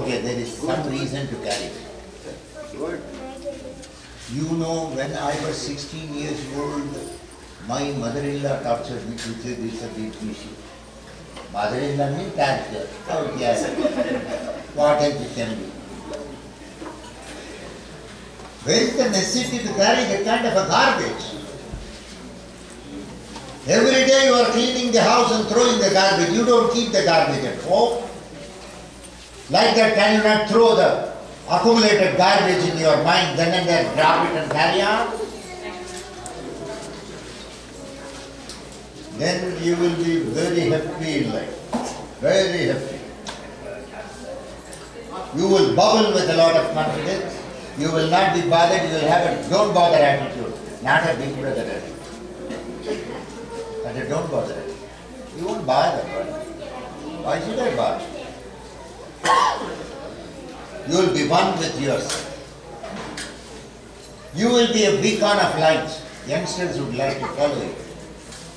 okay, there is some reason to carry it. Good. You know, when I was 16 years old, my mother-in-law tortured me to say this is a big issue. Mother-in-law means torture. Oh yes. What else it can be? Where is the necessity to carry that kind of a garbage? Every day you are cleaning the house and throwing the garbage. You don't keep the garbage at home. Like that, can you not throw the accumulated garbage in your mind, then and there drop it and carry on? Then you will be very happy in life. Very happy. You will bubble with a lot of confidence. You will not be bothered. You will have a don't bother attitude, not a big brother attitude. But a don't bother attitude. You won't bother. Why should I bother? You will be one with yourself. You will be a beacon of light. Youngsters would like to follow you.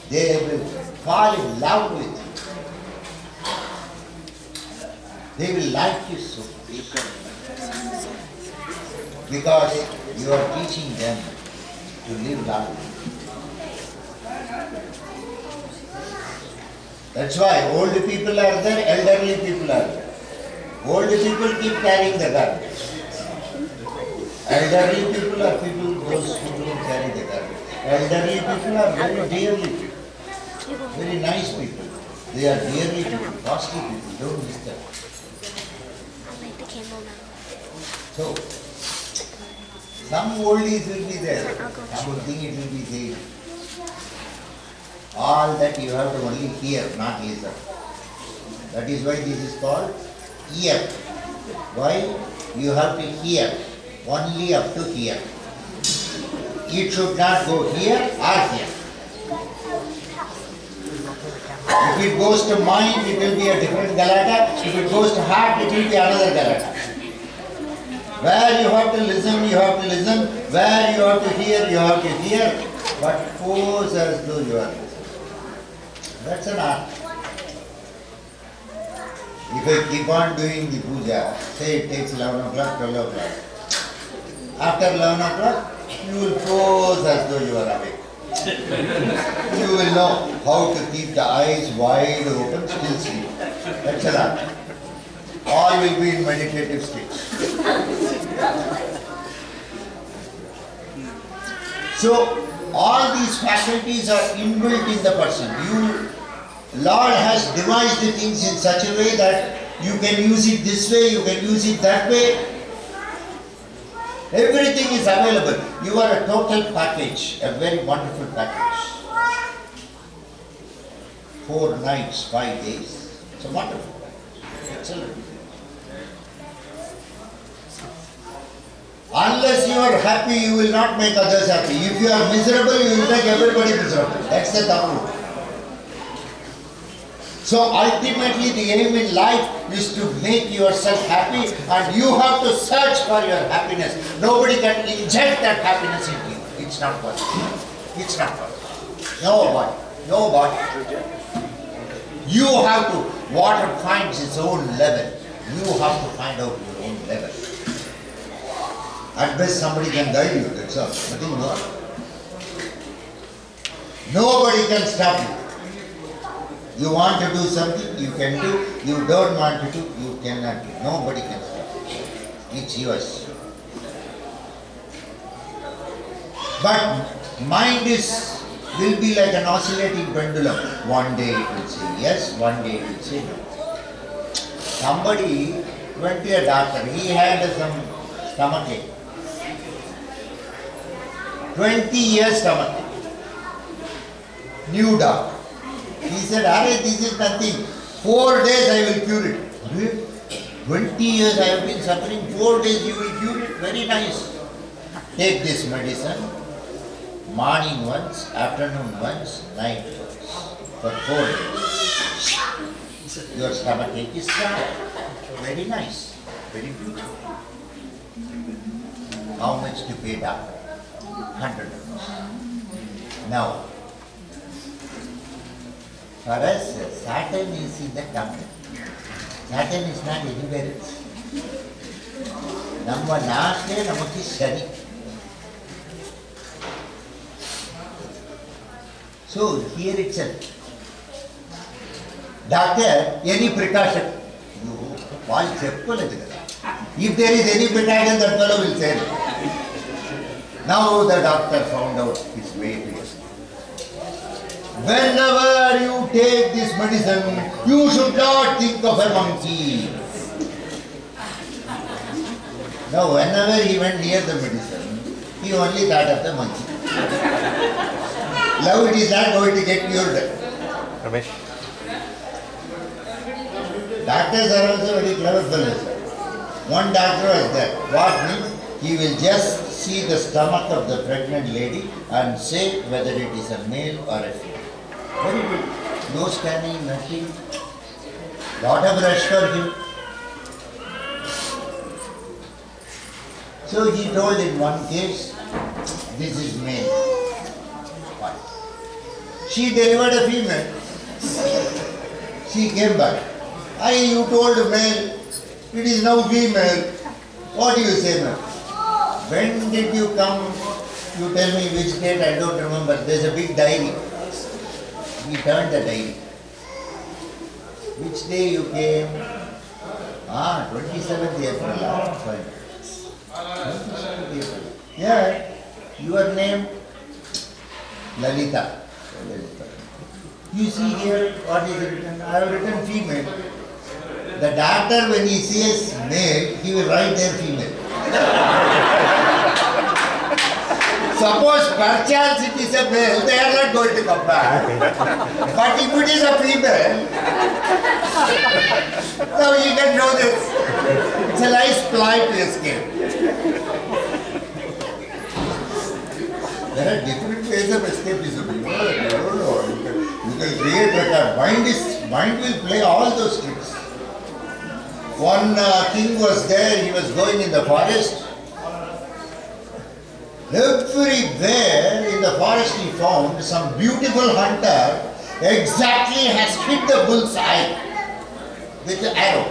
They will fall in love with you. They will like you so much. Because you are teaching them to live love. That's why old people are there, elderly people are there. Old people keep carrying the garbage. Elderly people are people, those who don't carry the garbage. Elderly people are very dearly people. Very nice people. They are dearly people, costly people. Don't miss them. I'll light the candle now. So, some oldies will be there. Some thing it will be there. All that you have to only hear, not listen. That is why this is called ear. Why? You have to hear. Only up to here. It should not go here or here. If it goes to mind, it will be a different galata. If it goes to heart, it will be another galata. Where you have to listen, you have to listen. Where you have to hear, you have to hear. But pose as though you are listening. That's an art. If I keep on doing the puja, say it takes 11 o'clock, 12 o'clock. After 11 o'clock, you will pose as though you are awake. You will know how to keep the eyes wide open, still sleep. That's an art. All will be in meditative state. So, all these faculties are inbuilt in the person. Lord has devised the things in such a way that you can use it this way, you can use it that way. Everything is available. You are a total package, a very wonderful package. 4 nights, 5 days. It's a wonderful package. Excellent. Unless you are happy, you will not make others happy. If you are miserable, you will make everybody miserable. That's the taboo. So ultimately the aim in life is to make yourself happy, and you have to search for your happiness. Nobody can inject that happiness into you. It's not possible. It's not possible. Nobody. Nobody. You have to, water finds its own level. You have to find out your own level. At best somebody can guide you, that's all. Nothing more. Nobody can stop you. You want to do something, you can do. You don't want to do, you cannot do. Nobody can stop you. It's yours. But mind will be like an oscillating pendulum. One day it will say yes, one day it will say no. Somebody went to a doctor. He had some stomach ache. 20 years stomach ache. New doctor. He said, "Arey, this is nothing. 4 days I will cure it." 20 years I have been suffering, 4 days you will cure it? Very nice. Take this medicine, morning once, afternoon once, night once, for 4 days. Your stomach ache is gone. Very nice, very beautiful. How much to pay doctor? 100 rupees. Now, for us, Saturn is in the tongue. Saturn is not anywhere else. நம்ம நாட்டிலே நமக்கு சரி. So here itself, doctor, any precaution? If there is any precaution, that fellow will say. Now the doctor found out his way to it. Whenever you take this medicine, you should not think of a monkey. Now whenever he went near the medicine, he only thought of the monkey. Now it is not going to get cured. Ramesh. Doctors are also very clever fellows. One doctor was there. What means? He will just see the stomach of the pregnant lady and say whether it is a male or a female. Very good. No scanning, nothing. Lot of rush for him. So he told in one case, this is male. Fine. She delivered a female. She came back. You told male, it is now female. What do you say, ma'am? When did you come? You tell me which date, I don't remember. There's a big diary. We turned the diary. Which day you came? 27th April. Fine. 27th April. Yeah. Your name? Lalita. You see here what is written? I have written female. The doctor, when he says male, he will write there female. Suppose perchance it is a male, they are not going to come back. But if it is a female, now you can know this. It's a nice ploy to escape. There are different ways of escapism. You can create like a mind will play all those tricks. One king was there, he was going in the forest. Everywhere in the forest he found some beautiful hunter exactly has hit the bull's eye with the arrow.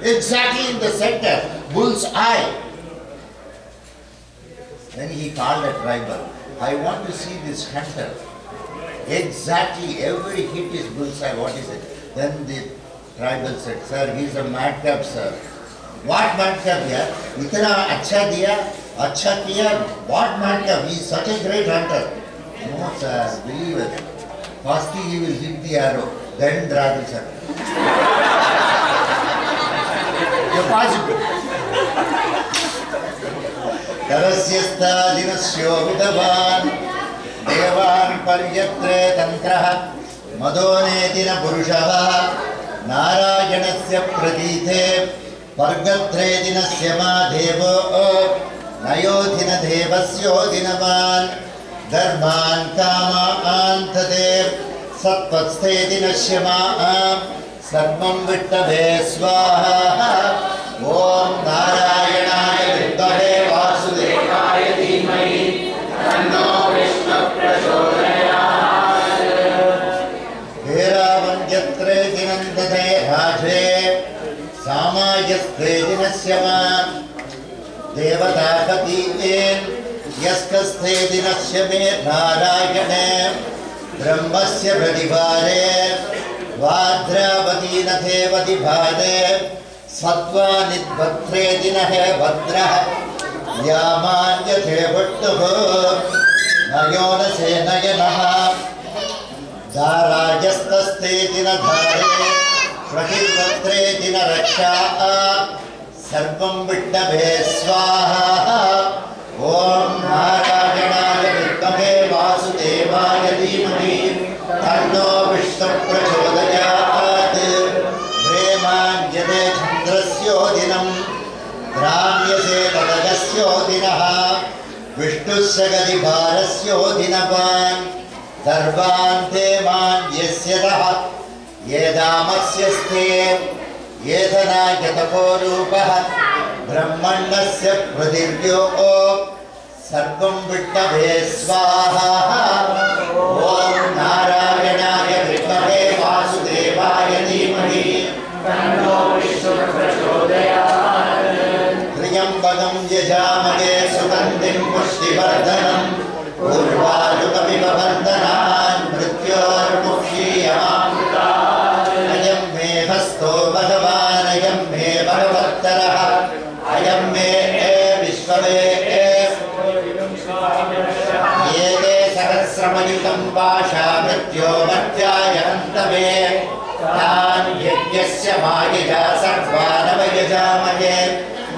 Exactly in the center, bull's eye. Then he called a tribal. I want to see this hunter. Exactly every hit is bull's eye. What is it? Then the tribal said, sir, he is a madcap, sir. What madcap, yeah? Itna acha diya, acha kiya, what madcap? He is such a great hunter. No, sir, believe it. Firstly, he will hit the arrow, then draw the circle. You're possible. Tarasyastha dinasyo vidavan, devan paryatre tantraha, madonedina purushaha, नारायणस्य प्रतीते पर्गत्रेदिनस्य मा देवो नयोधिन देवस्योदिनवान् धर्मान् कामान् तदेव सत्त्वस्थेदिनस्य मा सर्वं विट्टभे स्वाहा ॐ नारायणाय विद्महे वासुदेवाय धीमहि तन्नो विष्णुः प्रचोदयात् हेरावञ्जत्रे दिनन्दते राजे सामायस्ते दिनस्य मा देवतापतीतेन् यस्कस्ते दिनस्य मे नारायणे ब्रह्मस्य प्रतिभारे भाद्रावती नथेवतिभारे सत्त्वानिद्भद्रे दिनः भद्रः यामान्यथे भट्टुः नयोनसे नयनः धारायस्तस्ते दिनधारे प्रतिभद्रे दिनरक्षा सर्वं विट्टभे स्वाहा ॐ नारायणाय विद्महे वासुदेवाय धीमहि तन्नो विष्णुः प्रचोदयात् प्रेमाञ्जने चन्द्रस्योदिनं ग्राम्यसे तदगस्योदिनः विष्णुस्य गदिभारस्योदिनवान् सर्वान्ते मान्यस्यतः येदामस्यस्ते येधनायतपोरूपः ब्रह्मण्यस्य पृथिव्यो सर्वं विट्टभे स्वाहा ॐ नारायणाय विद्महे वासुदेवाय धीमहि तन्नो विष्णुः प्रचोदयात् ह्रियं शक्तिं पुष्टिवर्धनं पूर्वायुगविवन्दनान् मृत्योर्मुक्षीयमामृतात् अयं मे हस्तो भगवान् अयं मे भगवत्तरः अयं मे विश्वमे एते सहस्रमयुतं पाशा मृत्यो मर्त्याय हन्तवे तान् यज्ञस्य मायया सर्वानवयजामहे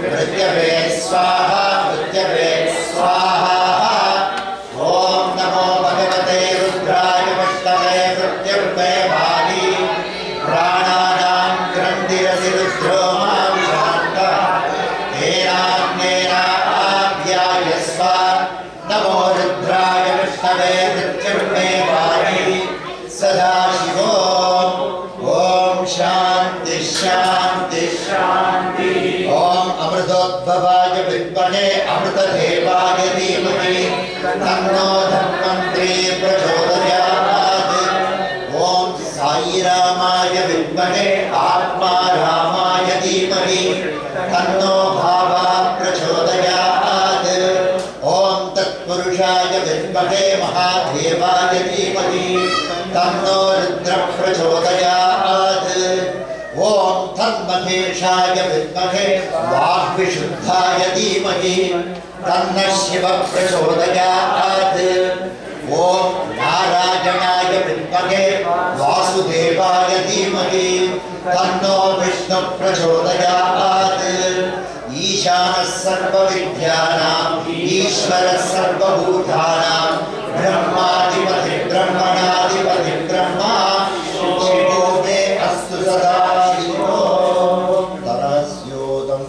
मृत्यवे स्वाहा मृत्यवे स्वाहा ॐ नमो भगवते रुद्राय विष्णवे मृत्युर्मे वाली प्राणानां ग्रन्थिरसि रुद्रो मां शान्तः तेनाग्नेनाभ्यायस्व नमो रुद्राय विष्णवे मृत्युर्मे वाली सदाशिवो ओम शांति शांति शांति ओम अमृतोद्भवाय विद्महे अमृतदेवाय धीमहि तन्नो धन्वन्त्री प्रचोदयात् ओम साई रामाय विद्महे आत्मारामाय धीमहि तन्नो भावा प्रचोदयात् ओम तत्पुरुषाय विद्महे महादेवाय धीमहि तन्नो रुद्र प्रचोदयात् ओम तन्महेशाय विद्महे वाग्विशुद्धाय धीमहि तन्नः शिव प्रचोदयात् ओम नारायणाय विद्महे वासुदेवाय धीमहि तन्नो विष्णु प्रचोदयात् ईशानः सर्वविद्यानां ईश्वरः सर्वभूतानां ब्रह्माधिपति ब्रह्मणाधिपति ब्रह्मा शिवो मे अस्तु सदा शिवो तरस्योदं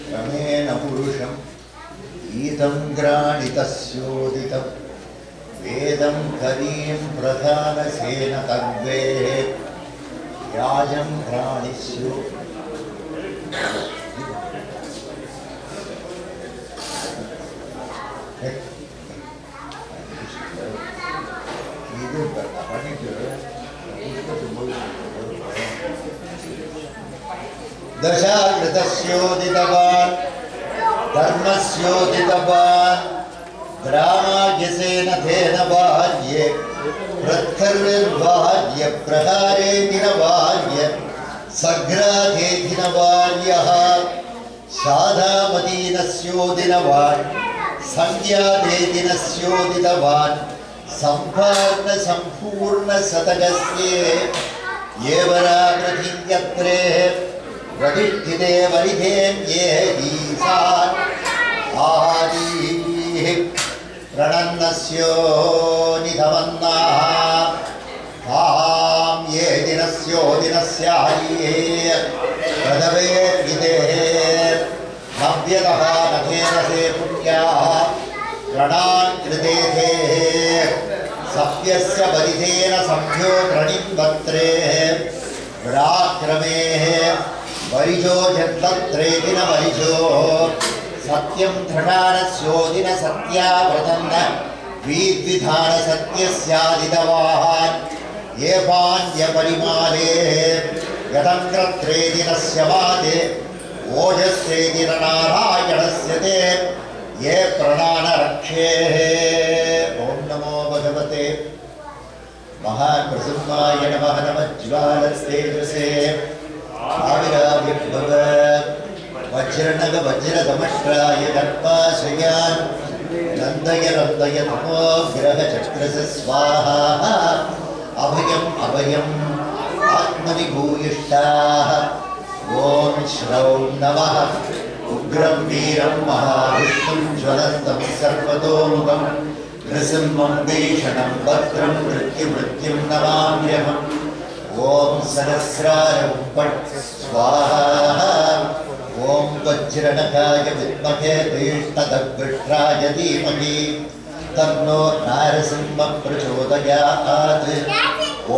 क्रमेण पुरुषम् ईदं ग्राणितस्योदितं वेदं करीं प्रधानसेन तद्वेः याजं ग्राणिस्यो दशाकृतस्योदितवान् धर्मस्योदितवान् ग्रामाज्यसेन तेन बाह्ये प्रत्कर्विर्बाह्य प्रहारे दिनबाह्य सग्राधे दिनबाह्यः शाधामदीनस्योदिनवान् संज्ञाते दिनस्योदितवान् सम्पूर्ण सम्पूर्ण शतकस्ये येवराकृतियत्रे प्रतिष्ठिते वरिधेन्ये दीसान् आदीः प्रणन्नस्यो निधवन्नाः तां ये दिनस्यो दिनस्याये प्रदवेद्विदेः नव्यतः नखेरसे पुण्याः प्रणान् कृतेः सभ्यस्य वरिधेन संभ्यो प्रणिन्वत्रे विराक्रमेः वरिजो जन्वत्रे दिनवरिजो सत्यं धृणानस्योदिन सत्याव्रतन्न वीद्विधान सत्यस्यादितवान् ये पाण्यपरिमालेः यदङ्क्रत्रे दिनस्य वादे ओजस्ते दिननारायणस्य ते ये प्राणरक्षेः ॐ नमो भगवते महाप्रसुम्माय नमः नमज्ज्वालस्तेजसे आविराविर्भव वज्रनग वज्रदमष्ट्राय दर्पाशयान् नन्दय नन्दय तमोग्रहचक्रस्य स्वाहा अभयम् अभयम् आत्मविभूयिष्ठाः ॐ श्रौं नमः उग्रं वीरं महाविष्णुं ज्वलन्तं सर्वतोमुखं नृसिंहं भीषणं भद्रं मृत्युं नमाम्यहम् ॐ सहस्रारं पट् स्वाहा ॐ वज्रनखाय विद्महे तीक्ष्णदग्विष्ट्राय धीमहि तन्नो नारसिंहः प्रचोदयात्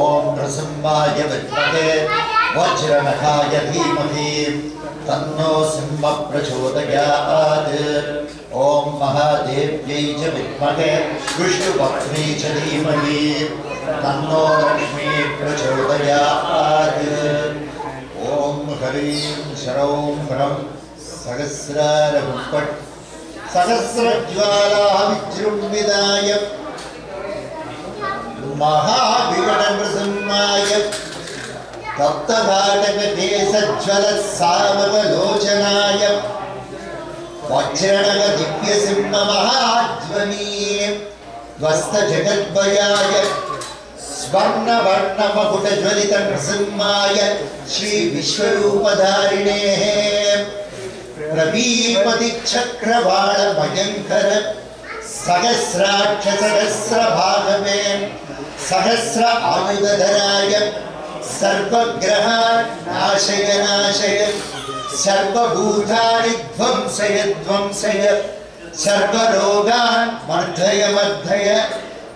ॐ नृसिंहाय विद्महे वज्रनखाय धीमहि तन्नो सिंहः प्रचोदयात् ॐ महादेव्यै च विद्महे विष्णुपत्नी च धीमहि तन्नो लक्ष्मी प्रचोदयात् ॐ ह्रीं श्रौं ह्रं सहस्रारं फट् Sahasrajwala Vijrumbidaya Mahavigadamrasamaya Taptaghatagate Sajjala Samavalocanaya Vajranaga Dipya Simha Mahajvani Vasta Jagadvayaya Svarna Varna Makuta Jvalita Nrasimhaya Shri Vishwarupadharine Prabhipati Chakravada Bhayankara Sahasraksha Sahasra Bhagave Sahasra Ayudadharaya Sarvagraha Nashaya Nashaya Sarvabhutani Dvamsaya Dvamsaya Sarvarogan Mardhaya Mardhaya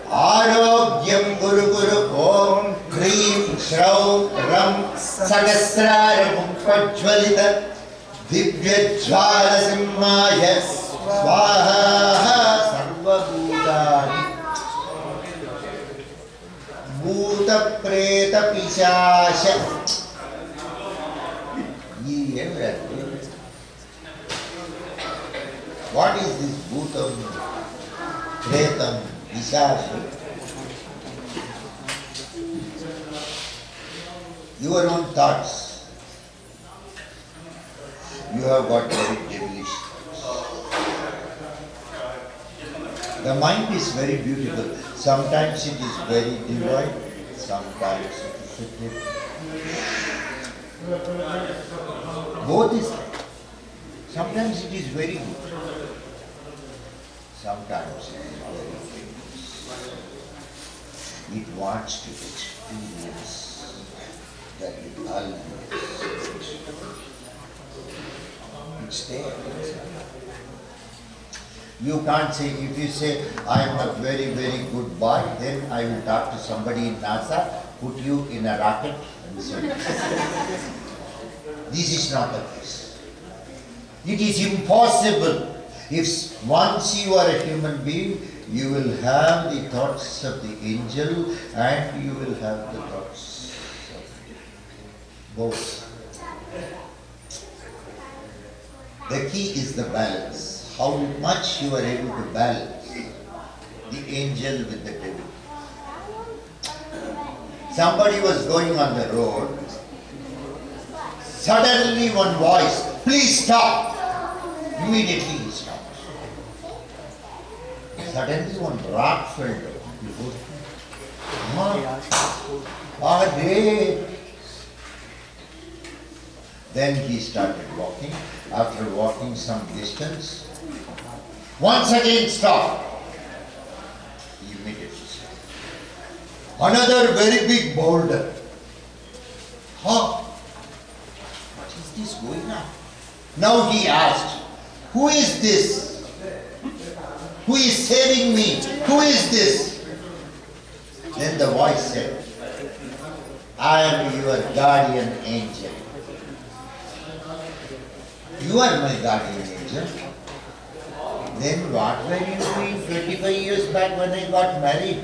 Arogyam Guru Guru Om Krim Shrau Ram Sahasrara Mukpajvalita Divya Jvala Simhaya Swaha Sarvabhutani Bhuta Preta Pishasha. What is this Bhutam, Pretam, Pishasha? Your own thoughts. You have got very devilish thoughts. The mind is very beautiful. Sometimes it is very divine, sometimes it is devil. Both is right. Sometimes it is very good. Sometimes it is very famous. It wants to experience that dullness. It's there. You can't say, if you say, I am a very, very good boy, then I will talk to somebody in NASA, put you in a rocket and so this is not the case. It is impossible. If once you are a human being, you will have the thoughts of the angel and you will have the thoughts of both. The key is the balance. How much you are able to balance the angel with the devil. Somebody was going on the road. Suddenly one voice, please stop. Immediately he stopped. Suddenly one rock fell down. Then he started walking. After walking some distance, once again stopped. He immediately stopped. Another very big boulder. What is this going on? Now he asked, who is this? Who is saving me? Who is this? Then the voice said, I am your guardian angel. You are my guardian angel. Then what were you doing 25 years back when I got married?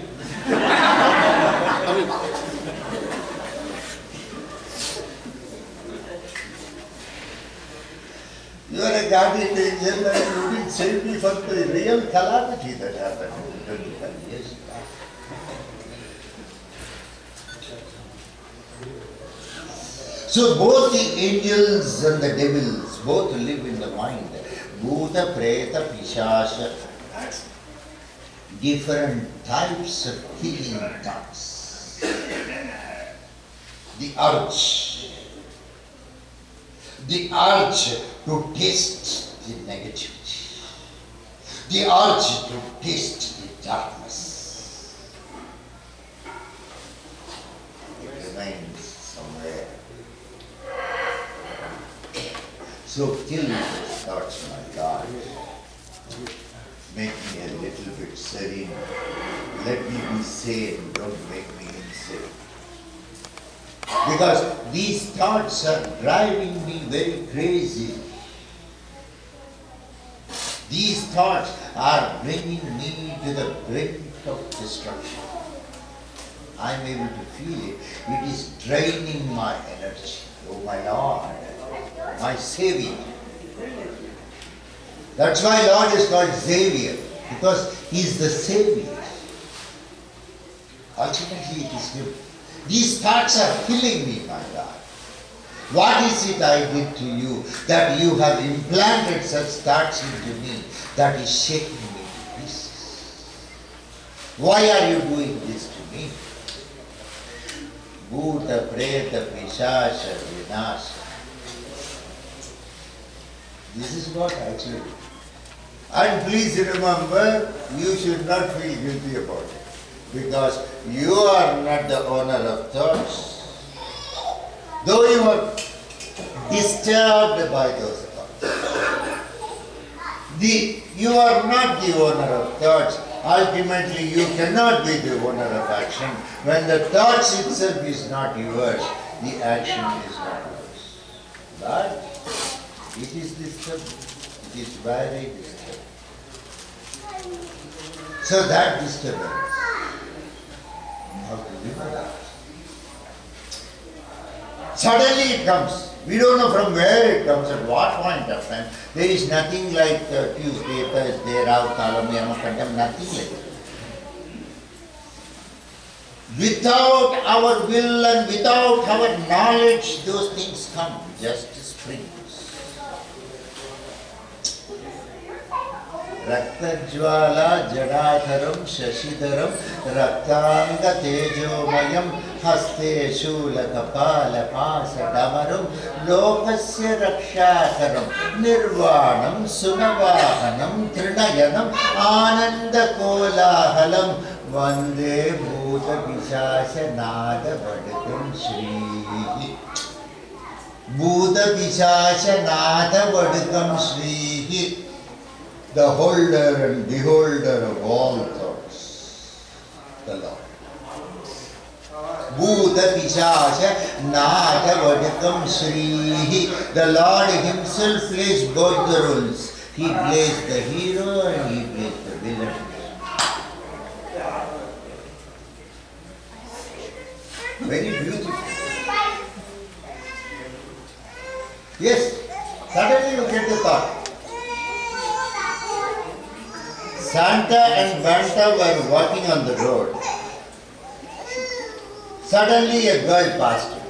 You are a guardian angel and you didn't save me from the real calamity that happened 25 years back. So both the angels and the devils both live in the mind. Bhuta, Preta, Pishasha. Different types of killing thoughts. The urge to taste the negativity. The urge to taste the darkness. It remains somewhere. So kill those thoughts, my God. Make me a little bit serene. Let me be sane. Don't make me insane. Because these thoughts are driving me very crazy. These thoughts are bringing me to the brink of destruction. I am able to feel it. It is draining my energy. Oh my Lord, my Savior. That's why Lord is called Xavier, because He is the Savior. Ultimately it is Him. These thoughts are killing me, my God. What is it I did to you that you have implanted such thoughts into me that is shaking me to pieces? Why are you doing this to me? Bhuta, Preta, Pishasha, Vinasha. This is what actually. And please remember, you should not feel guilty about it. Because you are not the owner of thoughts. Though you are disturbed by those thoughts. You are not the owner of thoughts. Ultimately, you cannot be the owner of action. When the thoughts itself is not yours, the action is not yours. But it is disturbing. It is very disturbing. So that disturbance, how to live with that? Suddenly it comes. We don't know from where it comes, at what point of time. There is nothing like Tuesday, Thursday, Rav, Kalam, Yama, Kantam, nothing like that. Without our will and without our knowledge, those things come, just springs. Raktajwala Jadadharam Shashidharam Raktanga Tejomayam Haste Shula Kapala Pasa Damaram Lokasya Rakshakaram Nirvanam Sunavahanam Trinayanam Ananda Kolahalam Vande Bhuta Vishasha Nada Vadakam Shrihi Bhuta Vishasha Nada Vadakam Shrihi, the holder and beholder of all thoughts, the Lord. Bhuta Pishasha Nada Vadakam Shrihi. The Lord Himself plays both the roles. He plays the hero and He plays the villain. Very beautiful. Yes, suddenly you get the thought. Santa and Banta were walking on the road. Suddenly a girl passed him.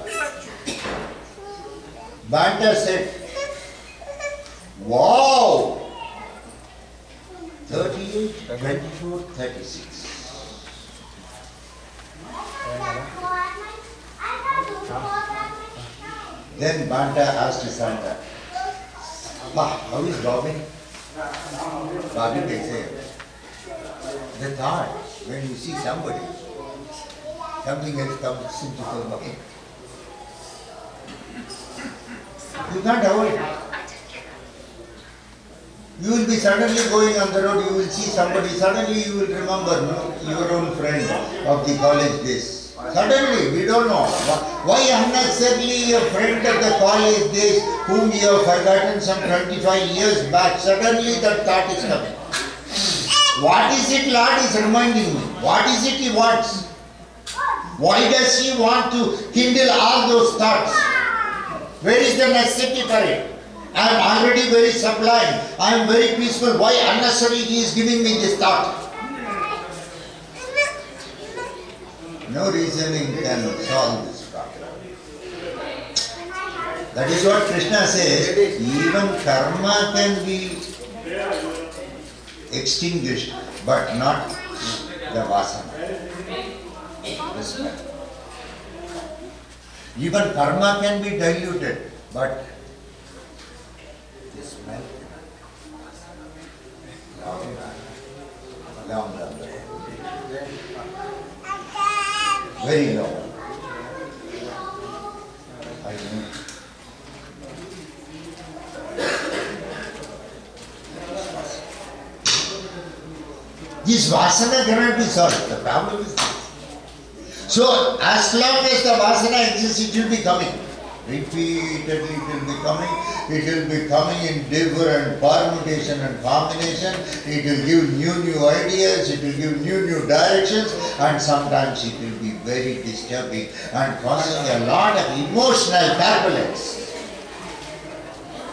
Banta said, "Wow! 38, 24, 36. Then Banta asked Santa, how is Bobby? Bobby takes it. The thought, when you see somebody, something else comes into the mind. You can't avoid it. You will be suddenly going on the road, you will see somebody, suddenly you will remember your own friend of the college days. Suddenly, we don't know. Why unnecessarily a friend of the college days whom you have forgotten some 25 years back, suddenly that thought is coming. What is it Lord is reminding me? What is it He wants? Why does He want to kindle all those thoughts? Where is the necessity for it? I am already very sublime. I am very peaceful. Why unnecessarily He is giving me this thought? No reasoning can solve this problem. That is what Krishna says. Even karma can be extinguished, but not the vasana. Respect. Even karma can be diluted, but the smell long run. Very long. I know. This vasana cannot be solved. The problem is this. So, as long as the vasana exists, it will be coming. Repeatedly it will be coming. It will be coming in different permutation and combination. It will give new ideas. It will give new directions. And sometimes it will be very disturbing and causing a lot of emotional turbulence.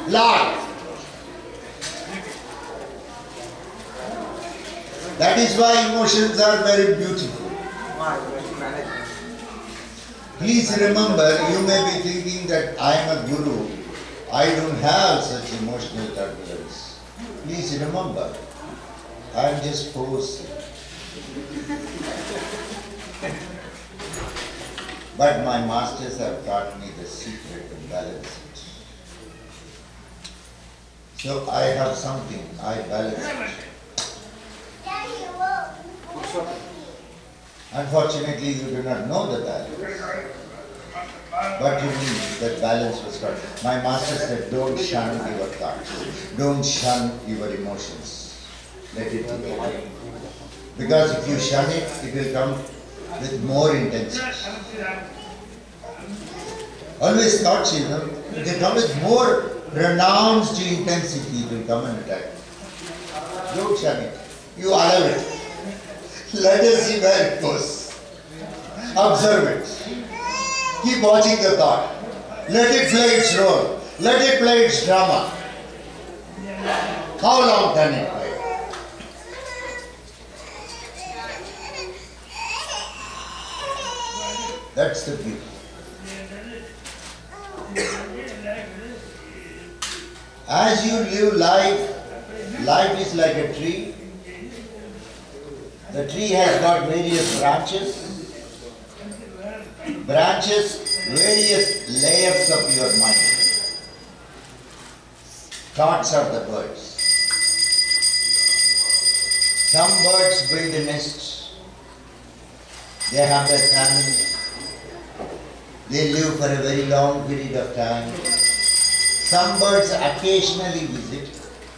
Lot. That is why emotions are very beautiful. Please remember, you may be thinking that I am a guru. I don't have such emotional turbulence. Please remember, I am just forcing. But my masters have taught me the secret to balance it. So I have something, I balance it. Unfortunately, you do not know the balance. But you need that balance was taught. My master said, don't shun your thoughts. Don't shun your emotions. Let it go. Because if you shun it, it will come with more intensity. Always thoughts, they come with more pronounced intensity, it will come and attack. Don't shun it. You allow it. Let us see where it goes. Observe it. Keep watching the thought. Let it play its role. Let it play its drama. How long can it play? That's the beauty. As you live life, life is like a tree. The tree has got various branches. Various layers of your mind. Thoughts are the birds. Some birds build a nest. They have their family. They live for a very long period of time. Some birds occasionally visit.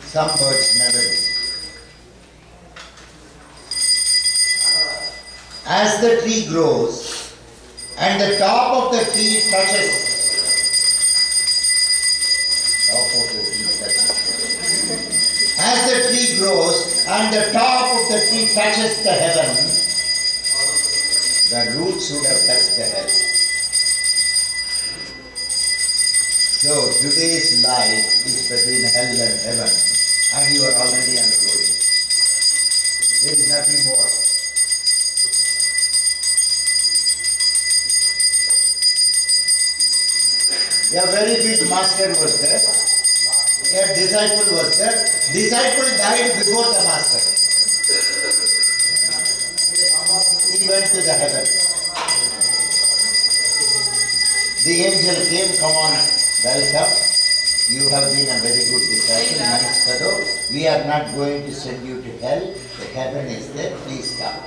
Some birds never visit. As the tree grows, and the top of the tree touches. As the tree grows and the top of the tree touches the heaven, the roots would have touched the heaven. So today's life is between hell and heaven, and you are already unfolding. There is nothing more. A very big master was there. A disciple was there. Disciple died before the master. He went to the heaven. The angel came, come on, welcome. You have been a very good disciple, nice fellow. We are not going to send you to hell. The heaven is there, please come.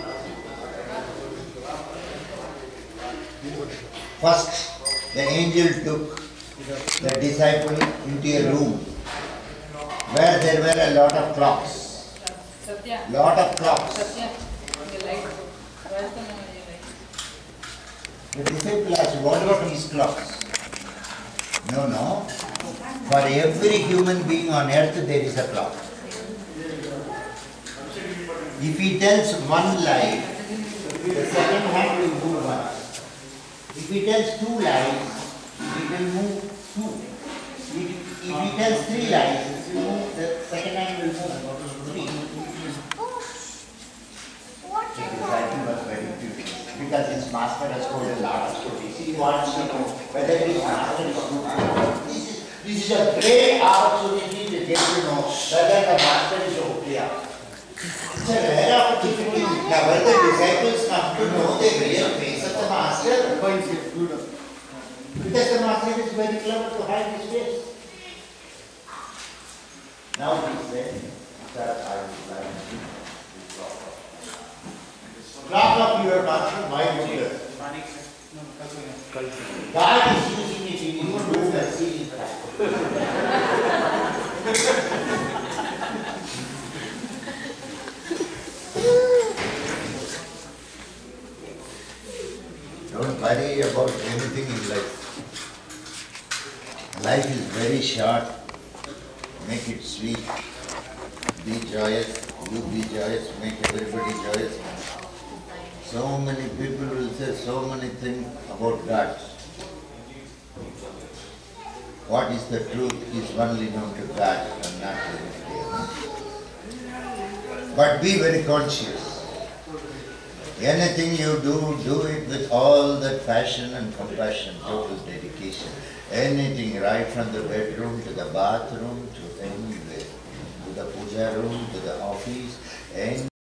First, the angel took the disciple into a room where there were a lot of clocks. The disciple asked, what are these clocks? No. For every human being on earth there is a clock. If he tells one lie, the second hand will move one. If he tells two lies, it will move two. If he tells three lies, the second hand will move three. The disciple was very curious because his master has told a lot of stories. He wants to know whether his master is true. This is a great opportunity to get to know whether the master is okay. It's a rare opportunity. Now when the disciples come to know the real face of the master, because the master is very clever to hide his face. Now he said that I would like to clock up your master, my ruler. God is using it in your room and seeing that. Don't worry about anything in life. Life is very short. Make it sweet. Be joyous. You be joyous. Make everybody joyous. So many people will say so many things about God. What is the truth is only known to God and not to anybody else. But be very conscious. Anything you do it with all that passion and compassion, total dedication. Anything, right from the bedroom to the bathroom to anywhere, to the puja room, to the office,